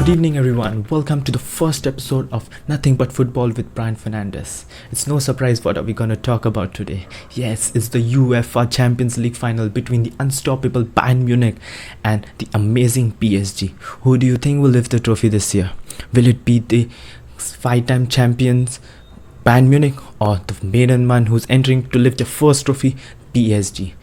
Good evening everyone, welcome to the first episode of Nothing But Football with Brian Fernandez. It's no surprise what are we going to talk about today. Yes, it's the UEFA CHAMPIONS LEAGUE final between the unstoppable Bayern Munich and the amazing PSG. Who do you think will lift the trophy this year? Will it be the five-time champions Bayern Munich or the maiden man who's entering to lift the first trophy, PSG?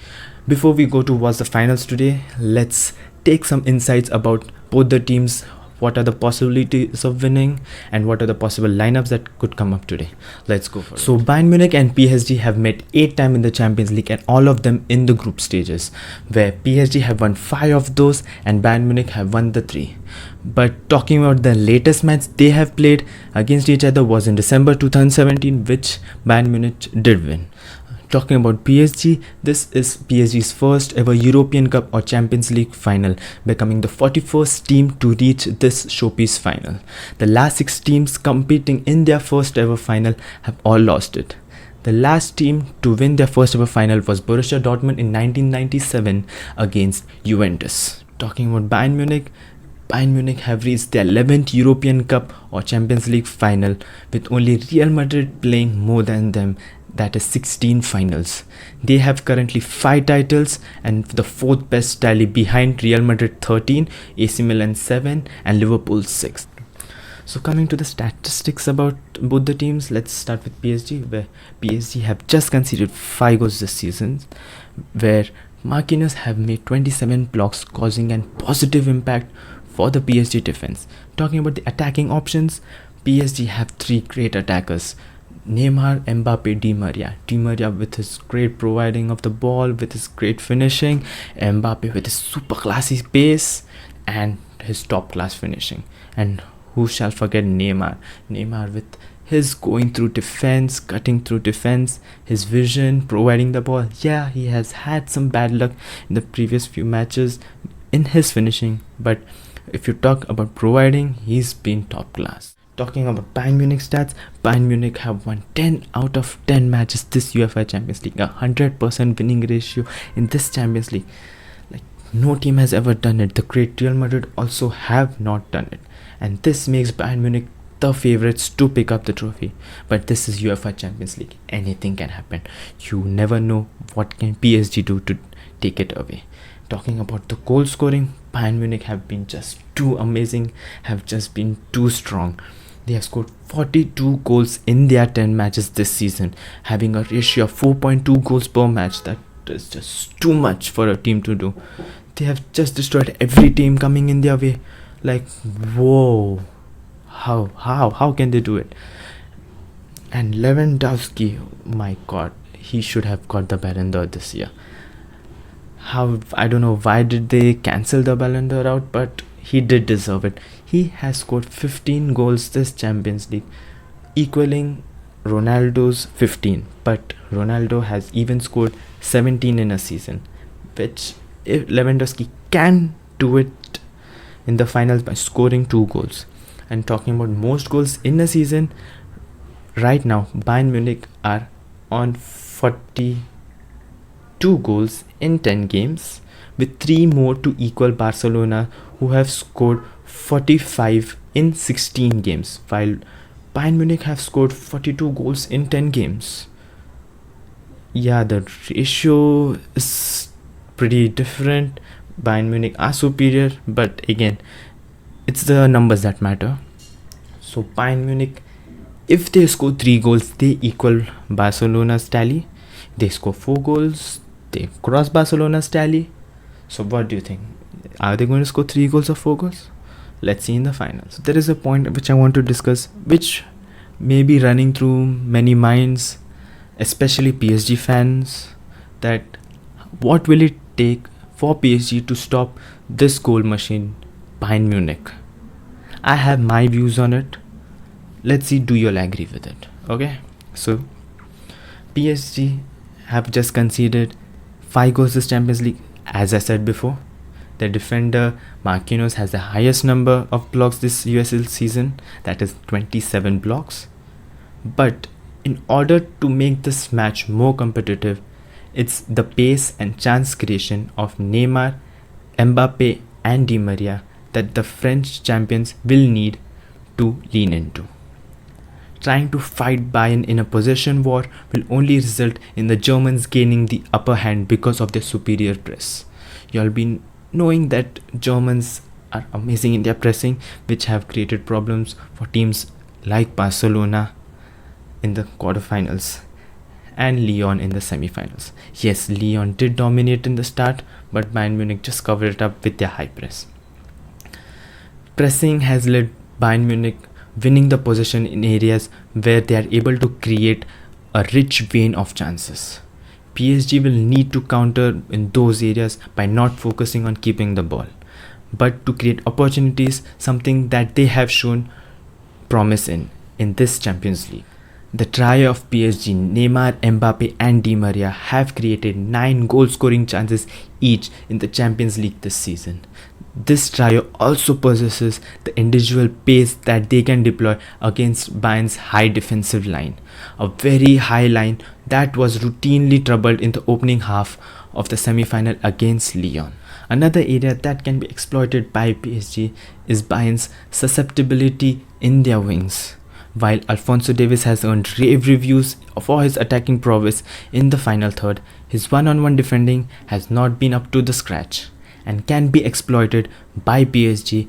Before we go towards the finals today, let's take some insights about both the teams. What are the possibilities of winning and what are the possible lineups that could come up today? Let's go for it. So Bayern Munich and PSG have met 8 times in the Champions League and all of them in the group stages, where PSG have won 5 of those and Bayern Munich have won the 3. But talking about the latest match they have played against each other was in December 2017, which Bayern Munich did win. Talking about PSG, this is PSG's first ever European Cup or Champions League final, becoming the 41st team to reach this showpiece final. The last 6 teams competing in their first ever final have all lost it. The last team to win their first ever final was Borussia Dortmund in 1997 against Juventus. Talking about Bayern Munich have reached their 11th European Cup or Champions League final, with only Real Madrid playing more than them, that is 16 finals. They have currently 5 titles and the 4th best tally behind Real Madrid 13, AC Milan 7 and Liverpool 6. So coming to the statistics about both the teams, let's start with PSG, where PSG have just conceded 5 goals this season, where Marquinhos have made 27 blocks, causing a positive impact for the PSG defense. Talking about the attacking options, PSG have 3 great attackers: Neymar, Mbappe, Di Maria. Di Maria with his great providing of the ball, with his great finishing, Mbappe with his super classy pace and his top class finishing. And who shall forget Neymar? Neymar with his going through defense, cutting through defense, his vision, providing the ball. Yeah, he has had some bad luck in the previous few matches in his finishing, but if you talk about providing, he's been top class. Talking about Bayern Munich stats, Bayern Munich have won 10 out of 10 matches this UEFA Champions League, a 100% winning ratio in this Champions League. Like, no team has ever done it. The great Real Madrid also have not done it, and this makes Bayern Munich the favorites to pick up the trophy. But this is UEFA Champions League, anything can happen. You never know what can PSG do to take it away. Talking about the goal scoring, Bayern Munich have been just too amazing, have just been too strong. They have scored 42 goals in their 10 matches this season, having a ratio of 4.2 goals per match. That is just too much for a team to do. They have just destroyed every team coming in their way. Like, whoa, how can they do it? And Lewandowski, my god, he should have got the Ballon d'Or this year. I don't know why did they cancel the Ballon d'Or out, but he did deserve it. He has scored 15 goals this Champions League, equaling Ronaldo's 15. But Ronaldo has even scored 17 in a season, which if Lewandowski can do it in the finals by scoring 2 goals. And talking about most goals in a season, right now Bayern Munich are on 42 goals in 10 games, with 3 more to equal Barcelona, who have scored 45 in 16 games, while Bayern Munich have scored 42 goals in 10 games. Yeah, the ratio is pretty different. Bayern Munich are superior, but again, it's the numbers that matter. So Bayern Munich, if they score 3 goals, they equal Barcelona's tally. They score 4 goals, they cross Barcelona's tally. So what do you think? Are they going to score 3 goals or 4 goals? Let's see in the finals. There is a point which I want to discuss, which may be running through many minds, especially PSG fans, that what will it take for PSG to stop this goal machine, Bayern Munich? I have my views on it. Let's see, do you all agree with it? Okay, so PSG have just conceded 5 goals this Champions League. As I said before, the defender Marquinhos has the highest number of blocks this USL season, that is 27 blocks. But in order to make this match more competitive, it's the pace and chance creation of Neymar, Mbappe and Di Maria that the French champions will need to lean into. Trying to fight Bayern in a possession war will only result in the Germans gaining the upper hand because of their superior press. You'll be knowing that Germans are amazing in their pressing, which have created problems for teams like Barcelona in the quarterfinals and Lyon in the semi-finals. Yes, Lyon did dominate in the start, but Bayern Munich just covered it up with their high press. Pressing has led Bayern Munich winning the possession in areas where they are able to create a rich vein of chances. PSG will need to counter in those areas by not focusing on keeping the ball, but to create opportunities, something that they have shown promise in this Champions League. The trio of PSG, Neymar, Mbappe and Di Maria have created 9 goal-scoring chances each in the Champions League this season. This trio also possesses the individual pace that they can deploy against Bayern's high defensive line, a very high line that was routinely troubled in the opening half of the semi-final against Lyon. Another area that can be exploited by PSG is Bayern's susceptibility in their wings. While Alphonso Davies has earned rave reviews for his attacking prowess in the final third, his one-on-one defending has not been up to the scratch and can be exploited by PSG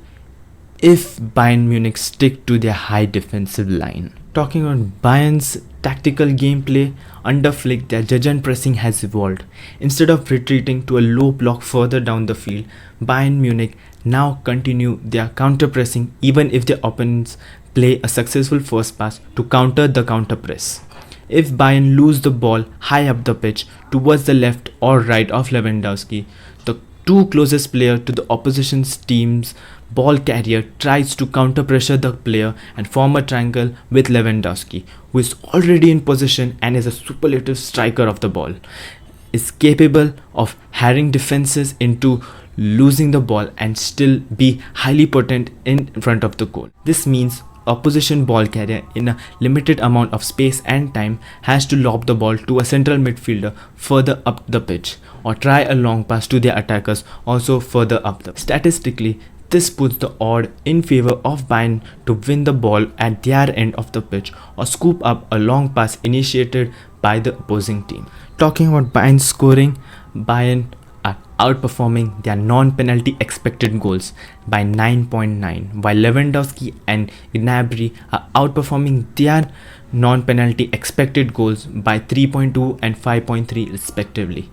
if Bayern Munich stick to their high defensive line. Talking on Bayern's tactical gameplay, under Flick their gegenpressing has evolved. Instead of retreating to a low block further down the field, Bayern Munich now continue their counter-pressing even if their opponents play a successful first pass to counter the counter-press. If Bayern lose the ball high up the pitch towards the left or right of Lewandowski, the two closest player to the opposition's team's ball carrier tries to counter pressure the player and form a triangle with Lewandowski, who is already in position and is a superlative striker of the ball, is capable of harrying defenses into losing the ball and still be highly potent in front of the goal. This means opposition ball carrier in a limited amount of space and time has to lob the ball to a central midfielder further up the pitch or try a long pass to their attackers also further up the pitch. Statistically, this puts the odd in favor of Bayern to win the ball at their end of the pitch or scoop up a long pass initiated by the opposing team. Talking about Bayern's scoring, Bayern are outperforming their non-penalty expected goals by 9.9, while Lewandowski and Gnabry are outperforming their non-penalty expected goals by 3.2 and 5.3 respectively,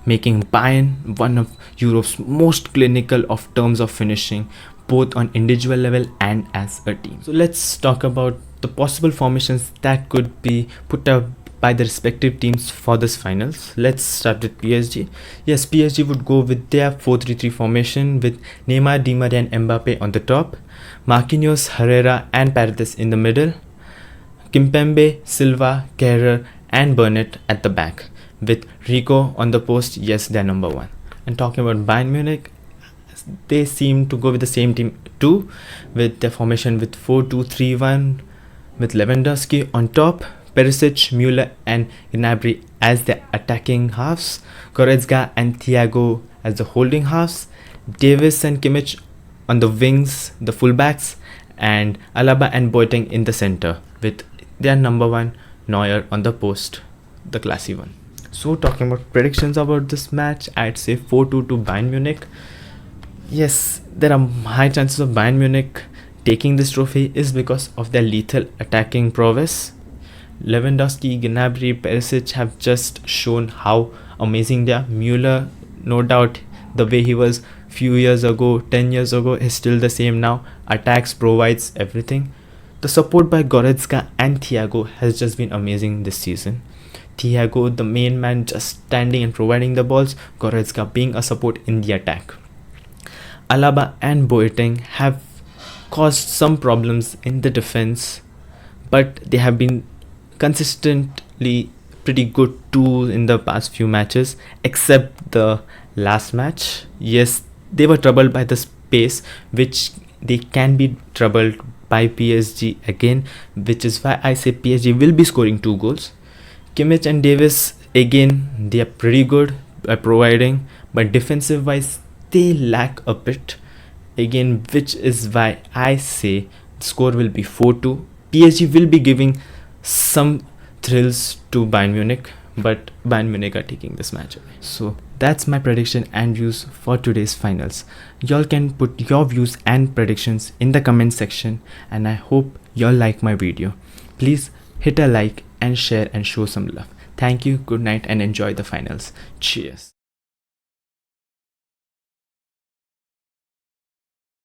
making Bayern one of Europe's most clinical of terms of finishing, both on individual level and as a team. So let's talk about the possible formations that could be put up by the respective teams for this finals. Let's start with PSG. Yes, PSG would go with their 4-3-3 formation with Neymar, Di Maria and Mbappe on the top, Marquinhos, Herrera and Paredes in the middle, Kimpembe, Silva, Kehrer and Burnett at the back, with Rico on the post. Yes, they're number 1. And talking about Bayern Munich, they seem to go with the same team too, with their formation with 4-2-3-1 with Lewandowski on top, Perisic, Müller and Gnabry as the attacking halves, Goretzka and Thiago as the holding halves, Davis and Kimmich on the wings, the fullbacks, and Alaba and Boateng in the center with their number 1 Neuer on the post, the classy one. So talking about predictions about this match, I'd say 4-2 to Bayern Munich. Yes, there are high chances of Bayern Munich taking this trophy is because of their lethal attacking prowess. Lewandowski, Gnabry, Perisic have just shown how amazing they are. Müller, no doubt, the way he was few years ago, 10 years ago, is still the same now. Attacks, provides everything. The support by Goretzka and Thiago has just been amazing this season. Thiago, the main man, just standing and providing the balls. Goretzka being a support in the attack. Alaba and Boateng have caused some problems in the defense, but they have been consistently pretty good too in the past few matches, except the last match. Yes, they were troubled by the space, which they can be troubled by PSG again, which is why I say PSG will be scoring 2 goals. Kimmich and Davis, again, they are pretty good at providing, but defensive wise they lack a bit, again, which is why I say the score will be 4-2. PSG will be giving some thrills to Bayern Munich, but Bayern Munich are taking this match away. So that's my prediction and views for today's finals. Y'all can put your views and predictions in the comment section, and I hope y'all like my video. Please hit a like and share and show some love. Thank you, good night, and enjoy the finals. Cheers.